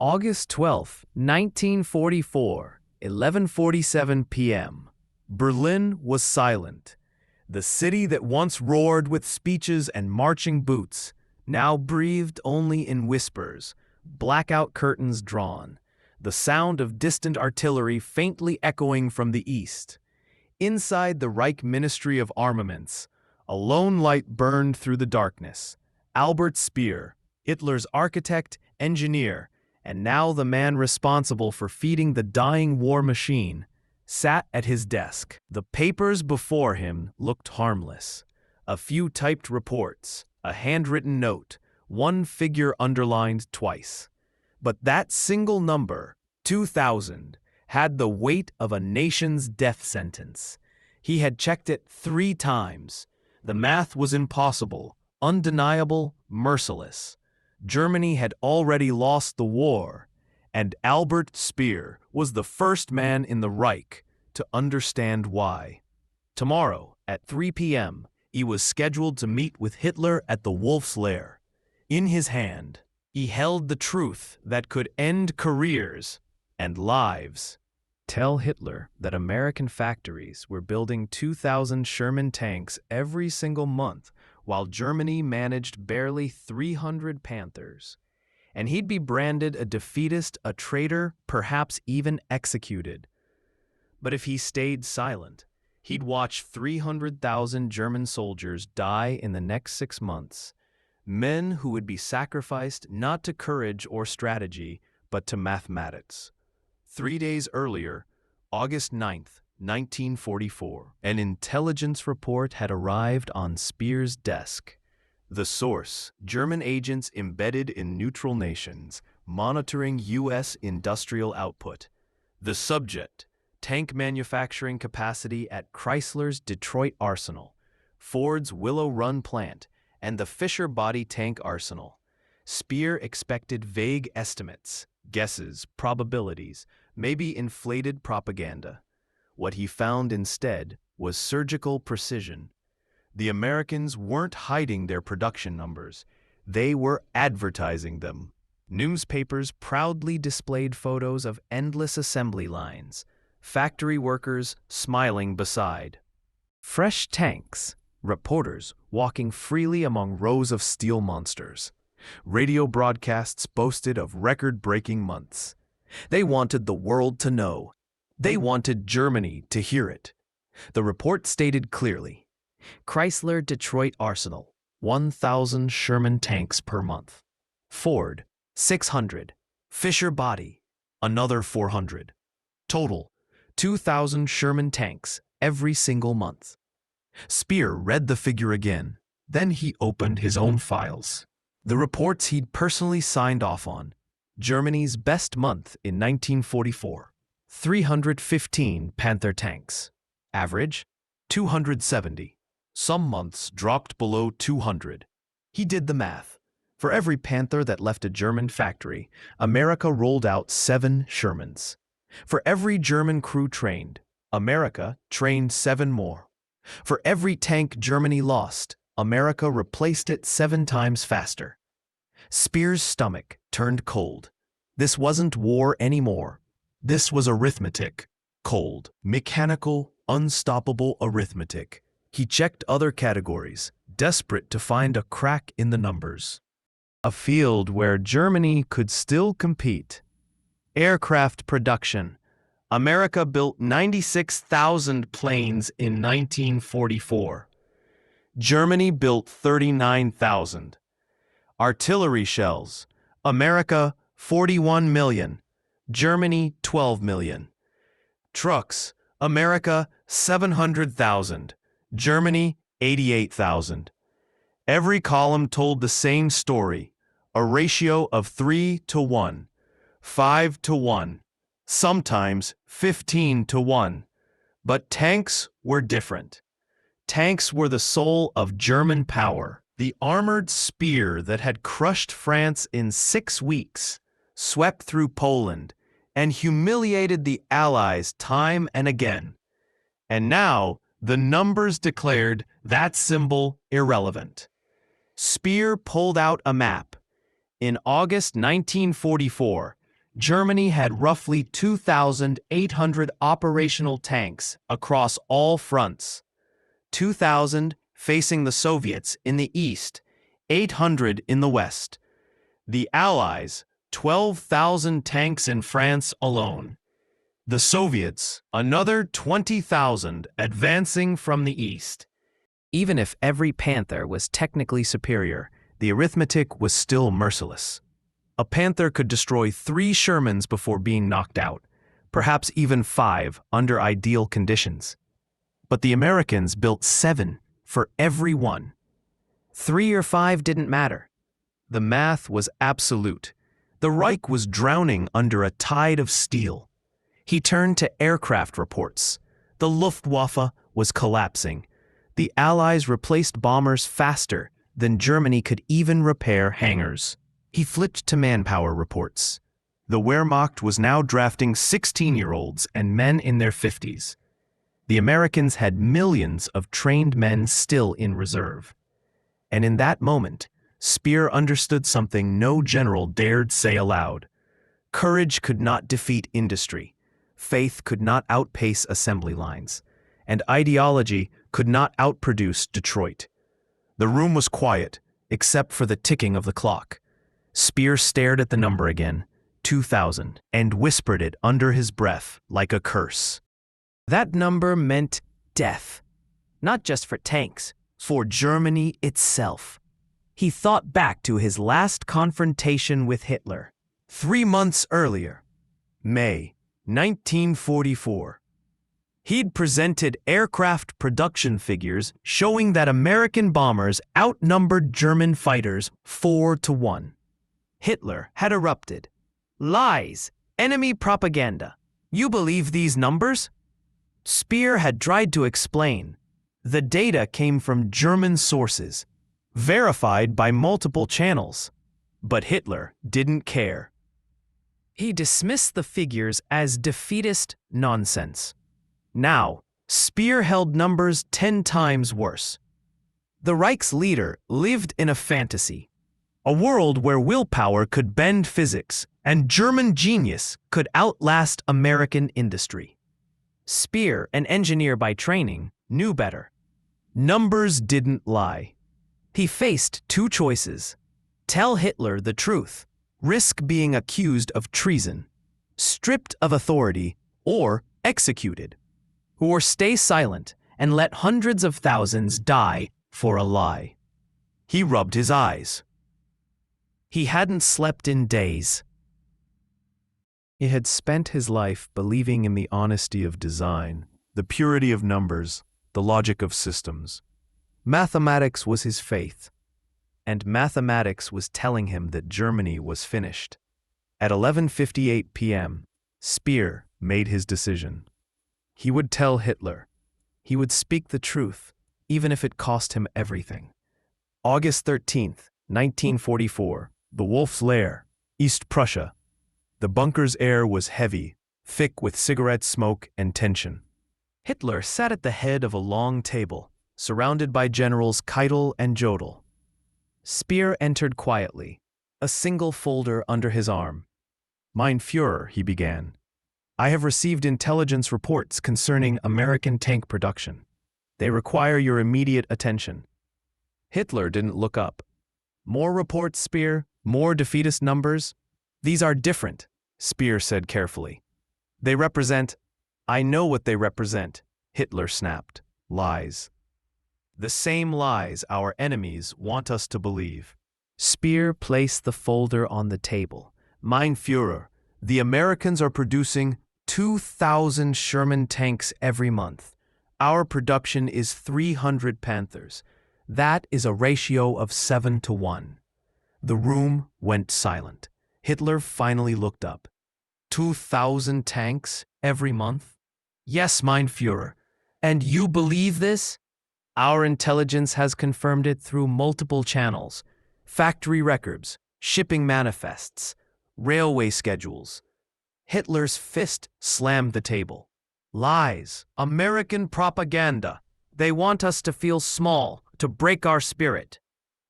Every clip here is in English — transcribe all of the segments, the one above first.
August 12, 1944, 11:47 p.m. Berlin was silent. The city that once roared with speeches and marching boots now breathed only in whispers, blackout curtains drawn, the sound of distant artillery faintly echoing from the east. Inside the Reich Ministry of Armaments, a lone light burned through the darkness. Albert Speer, Hitler's architect, engineer, and now the man responsible for feeding the dying war machine, sat at his desk. The papers before him looked harmless. A few typed reports, a handwritten note, one figure underlined twice. But that single number, 2000, had the weight of a nation's death sentence. He had checked it 3 times. The math was impossible, undeniable, merciless. Germany had already lost the war, and Albert Speer was the first man in the Reich to understand why. Tomorrow, at 3 p.m., he was scheduled to meet with Hitler at the Wolf's Lair. In his hand, he held the truth that could end careers and lives. Tell Hitler that American factories were building 2,000 Sherman tanks every single month, while Germany managed barely 300 Panthers. And he'd be branded a defeatist, a traitor, perhaps even executed. But if he stayed silent, he'd watch 300,000 German soldiers die in the next 6 months. Men who would be sacrificed not to courage or strategy, but to mathematics. 3 days earlier, August 9th, 1944, an intelligence report had arrived on Speer's desk. The source, German agents embedded in neutral nations, monitoring U.S. industrial output. The subject, tank manufacturing capacity at Chrysler's Detroit Arsenal, Ford's Willow Run plant, and the Fisher body tank arsenal. Speer expected vague estimates, guesses, probabilities, maybe inflated propaganda. What he found instead was surgical precision. The Americans weren't hiding their production numbers. They were advertising them. Newspapers proudly displayed photos of endless assembly lines, factory workers smiling beside. Fresh tanks, reporters walking freely among rows of steel monsters. Radio broadcasts boasted of record-breaking months. They wanted the world to know. They wanted Germany to hear it. The report stated clearly, Chrysler Detroit Arsenal, 1,000 Sherman tanks per month. Ford, 600. Fisher body, another 400. Total, 2,000 Sherman tanks every single month. Speer read the figure again. Then he opened his own files. The reports he'd personally signed off on. Germany's best month in 1944. 315 Panther tanks. Average, 270. Some months dropped below 200. He did the math. For every Panther that left a German factory, America rolled out 7 Shermans. For every German crew trained, America trained 7 more. For every tank Germany lost, America replaced it 7 times faster. Speer's stomach turned cold. This wasn't war anymore. This was arithmetic. Cold, mechanical, unstoppable arithmetic. He checked other categories, desperate to find a crack in the numbers. A field where Germany could still compete. Aircraft production. America built 96,000 planes in 1944. Germany built 39,000. Artillery shells. America, 41 million. Germany, 12 million. Trucks. America, 700,000. Germany, 88,000. Every column told the same story, a ratio of 3 to 1, 5 to 1, sometimes 15 to 1. But tanks were different. Tanks were the soul of German power. The armored Speer that had crushed France in 6 weeks, swept through Poland, and humiliated the Allies time and again. And now, the numbers declared that symbol irrelevant. Speer pulled out a map. In August 1944, Germany had roughly 2,800 operational tanks across all fronts. 2,000 facing the Soviets in the east, 800 in the west. The Allies, 12,000 tanks in France alone. The Soviets, another 20,000 advancing from the east. Even if every Panther was technically superior, the arithmetic was still merciless. A Panther could destroy 3 Shermans before being knocked out, perhaps even 5 under ideal conditions. But the Americans built 7 for every one. 3 or 5 didn't matter. The math was absolute. The Reich was drowning under a tide of steel. He turned to aircraft reports. The Luftwaffe was collapsing. The Allies replaced bombers faster than Germany could even repair hangars. He flipped to manpower reports. The Wehrmacht was now drafting 16-year-olds and men in their 50s. The Americans had millions of trained men still in reserve. And in that moment, Speer understood something no general dared say aloud. Courage could not defeat industry. Faith could not outpace assembly lines. And ideology could not outproduce Detroit. The room was quiet, except for the ticking of the clock. Speer stared at the number again, 2,000, and whispered it under his breath like a curse. That number meant death, not just for tanks, for Germany itself. He thought back to his last confrontation with Hitler, 3 months earlier, May 1944. He'd presented aircraft production figures showing that American bombers outnumbered German fighters 4-1. Hitler had erupted. Lies! Enemy propaganda! You believe these numbers? Speer had tried to explain. The data came from German sources, verified by multiple channels. But Hitler didn't care. He dismissed the figures as defeatist nonsense. Now, Speer held numbers 10 times worse. The Reich's leader lived in a fantasy, a world where willpower could bend physics and German genius could outlast American industry. Speer, an engineer by training, knew better. Numbers didn't lie. He faced 2 choices. Tell Hitler the truth, risk being accused of treason, stripped of authority, or executed. Or stay silent and let hundreds of thousands die for a lie. He rubbed his eyes. He hadn't slept in days. He had spent his life believing in the honesty of design, the purity of numbers, the logic of systems. Mathematics was his faith, and mathematics was telling him that Germany was finished. At 11:58 p.m., Speer made his decision. He would tell Hitler. He would speak the truth, even if it cost him everything. August 13th, 1944, the Wolf's Lair, East Prussia. The bunker's air was heavy, thick with cigarette smoke and tension. Hitler sat at the head of a long table, surrounded by Generals Keitel and Jodl. Speer entered quietly, a single folder under his arm. Mein Führer, he began. I have received intelligence reports concerning American tank production. They require your immediate attention. Hitler didn't look up. More reports, Speer? More defeatist numbers? These are different, Speer said carefully. They represent— I know what they represent, Hitler snapped. Lies. The same lies our enemies want us to believe. Speer placed the folder on the table. Mein Führer, the Americans are producing 2,000 Sherman tanks every month. Our production is 300 Panthers. That is a ratio of 7-1. The room went silent. Hitler finally looked up. 2,000 tanks every month? Yes, mein Führer. And you believe this? Our intelligence has confirmed it through multiple channels. Factory records, shipping manifests, railway schedules. Hitler's fist slammed the table. Lies. American propaganda. They want us to feel small, to break our spirit.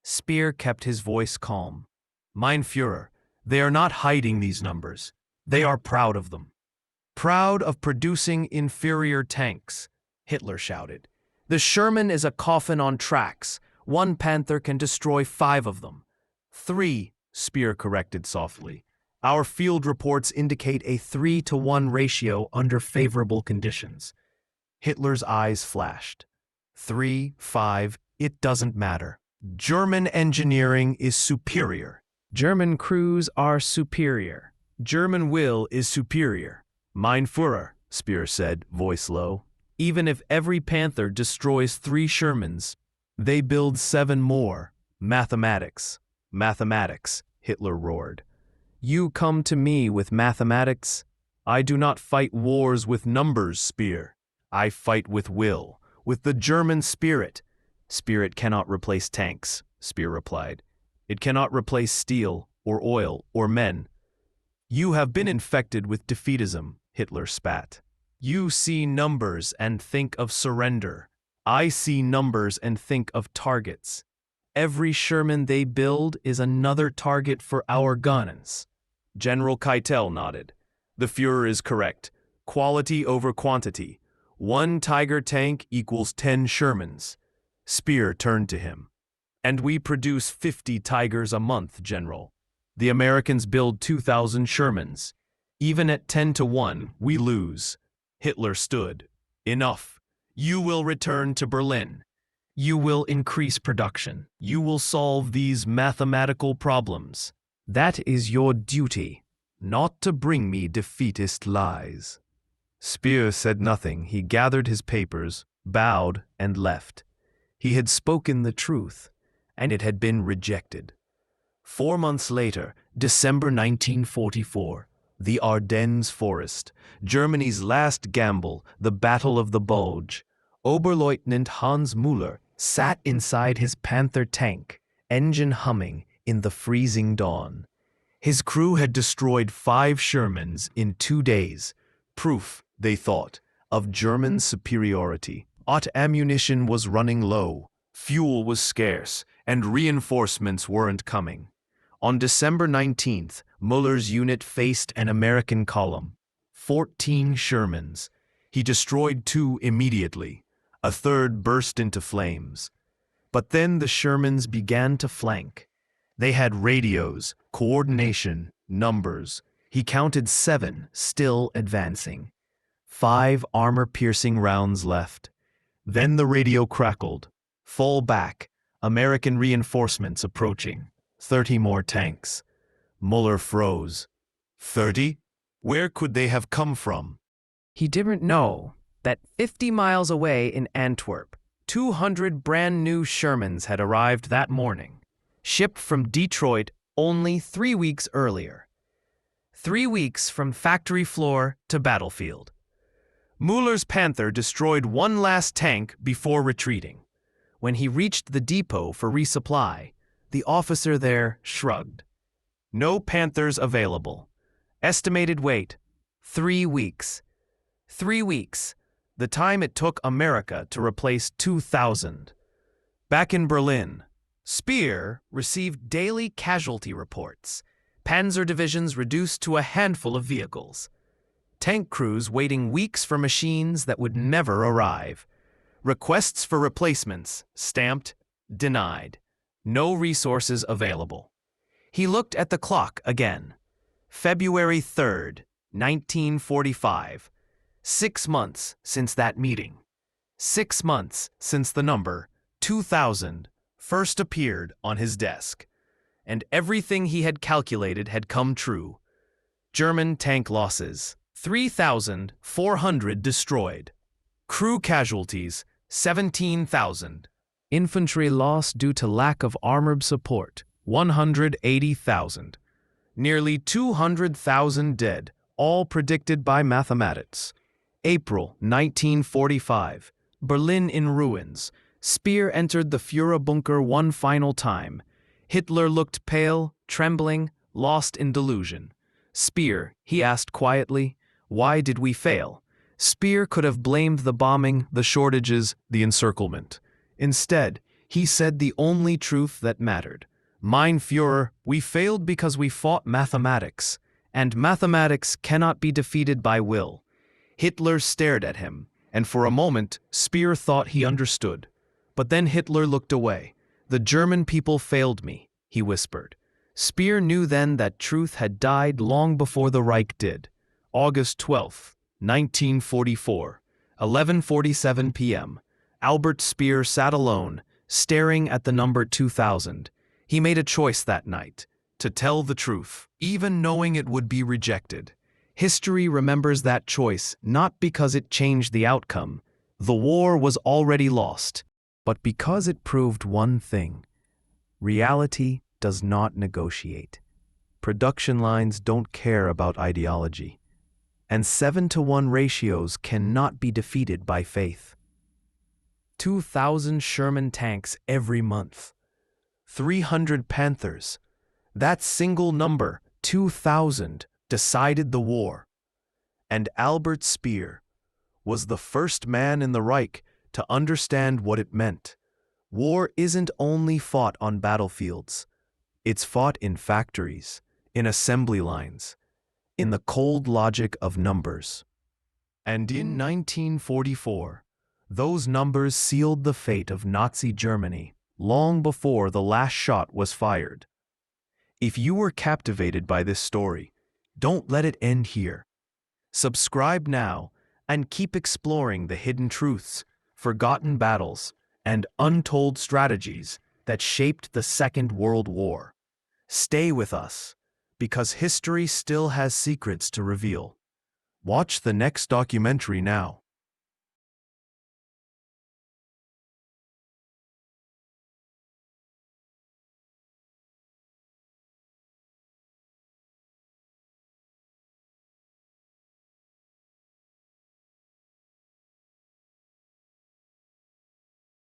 Speer kept his voice calm. Mein Führer, they are not hiding these numbers. They are proud of them. Proud of producing inferior tanks, Hitler shouted. The Sherman is a coffin on tracks. One Panther can destroy 5 of them. 3, Speer corrected softly. Our field reports indicate a 3-to-1 ratio under favorable conditions. Hitler's eyes flashed. 3, 5, it doesn't matter. German engineering is superior. German crews are superior. German will is superior. Mein Führer, Speer said, voice low. Even if every Panther destroys 3 Shermans, they build 7 more. Mathematics. Mathematics, Hitler roared. You come to me with mathematics? I do not fight wars with numbers, Speer. I fight with will, with the German spirit. Spirit cannot replace tanks, Speer replied. It cannot replace steel, or oil, or men. You have been infected with defeatism, Hitler spat. You see numbers and think of surrender. I see numbers and think of targets. Every Sherman they build is another target for our guns. General Keitel nodded. The Führer is correct. Quality over quantity. 1 Tiger tank equals 10 Shermans. Speer turned to him. And we produce 50 Tigers a month, General. The Americans build 2,000 Shermans. Even at 10-to-1, we lose. Hitler stood. Enough. You will return to Berlin. You will increase production. You will solve these mathematical problems. That is your duty, not to bring me defeatist lies. Speer said nothing. He gathered his papers, bowed, and left. He had spoken the truth, and it had been rejected. 4 months later, December 1944, the Ardennes Forest, Germany's last gamble, the Battle of the Bulge. Oberleutnant Hans Müller sat inside his Panther tank, engine humming in the freezing dawn. His crew had destroyed 5 Shermans in 2 days, proof, they thought, of German superiority. Ammunition was running low, fuel was scarce, and reinforcements weren't coming. On December 19th, Müller's unit faced an American column. 14 Shermans. He destroyed 2 immediately. A third burst into flames. But then the Shermans began to flank. They had radios, coordination, numbers. He counted 7 still advancing. 5 armor-piercing rounds left. Then the radio crackled. Fall back. American reinforcements approaching. 30 more tanks. Müller froze. 30? Where could they have come from? He didn't know that 50 miles away in Antwerp, 200 brand-new Shermans had arrived that morning, shipped from Detroit only 3 weeks earlier. 3 weeks from factory floor to battlefield. Müller's Panther destroyed 1 last tank before retreating. When he reached the depot for resupply, the officer there shrugged. No Panthers available. Estimated wait, 3 weeks. 3 weeks, the time it took America to replace 2,000. Back in Berlin, Speer received daily casualty reports. Panzer divisions reduced to a handful of vehicles. Tank crews waiting weeks for machines that would never arrive. Requests for replacements stamped, denied. No resources available. He looked at the clock again. February 3rd, 1945. 6 months since that meeting. 6 months since the number 2000 first appeared on his desk. And everything he had calculated had come true. German tank losses, 3,400 destroyed. Crew casualties, 17,000. Infantry loss due to lack of armored support, 180,000. Nearly 200,000 dead, all predicted by mathematics. April 1945. Berlin in ruins. Speer entered the Führer bunker one final time. Hitler looked pale, trembling, lost in delusion. Speer, he asked quietly, why did we fail? Speer could have blamed the bombing, the shortages, the encirclement. Instead, he said the only truth that mattered. Mein Führer, we failed because we fought mathematics, and mathematics cannot be defeated by will. Hitler stared at him, and for a moment Speer thought he understood. But then Hitler looked away. "The German people failed me," he whispered. Speer knew then that truth had died long before the Reich did. August 12, 1944, 11:47 p.m. Albert Speer sat alone, staring at the number 2000. He made a choice that night, to tell the truth, even knowing it would be rejected. History remembers that choice not because it changed the outcome. The war was already lost, but because it proved one thing: reality does not negotiate. Production lines don't care about ideology, and 7-to-1 ratios cannot be defeated by faith. 2,000 Sherman tanks every month. 300 Panthers. That single number, 2,000, decided the war. And Albert Speer was the first man in the Reich to understand what it meant. War isn't only fought on battlefields. It's fought in factories, in assembly lines, in the cold logic of numbers. And in 1944, those numbers sealed the fate of Nazi Germany long before the last shot was fired. If you were captivated by this story, don't let it end here. Subscribe now and keep exploring the hidden truths, forgotten battles, and untold strategies that shaped the Second World War. Stay with us, because history still has secrets to reveal. Watch the next documentary now.